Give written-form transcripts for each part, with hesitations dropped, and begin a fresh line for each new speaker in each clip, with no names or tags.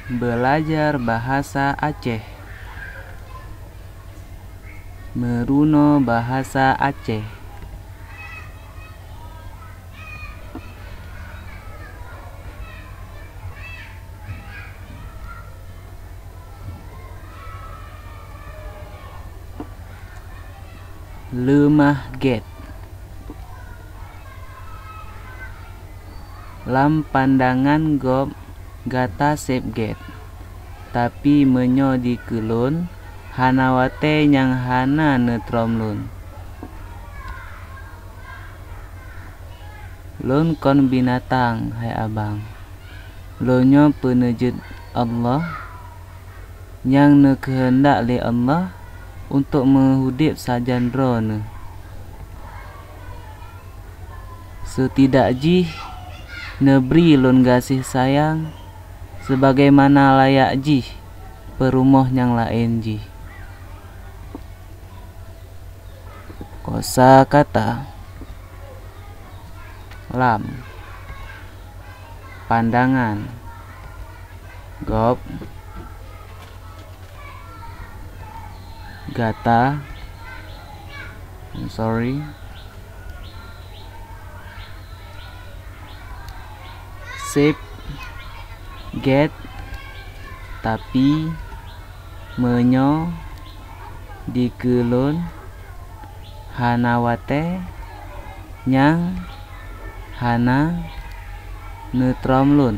Belajar bahasa Aceh. Meruno bahasa Aceh. Lemah get. Lam pandangan gob gata sep get. Tapi menyo di kelun hanawate yang hana netrom lun. Lun kon binatang hai abang. Lonyo penejut Allah yang ne kehendak le Allah untuk menghudip sajan drone. Setidak jih neberi lun kasih sayang sebagaimana layak jih perumoh yang lain jih. Kosa kata lam pandangan gob gata sip get tapi menyo di kelun hanawate yang hana netrom lun.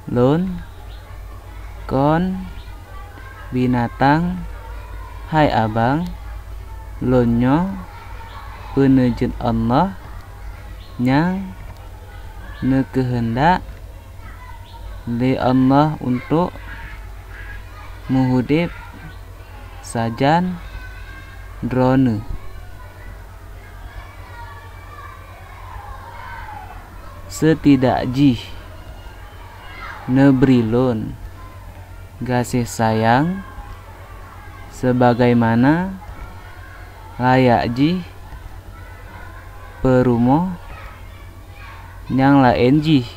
Lun kon binatang hai abang. Lonyo penejut Allah yang ne kehendak le Allah untuk menghudip sajan drone. Setidak jih neberi lun kasih sayang sebagaimana layak jih perumoh yang lain jih.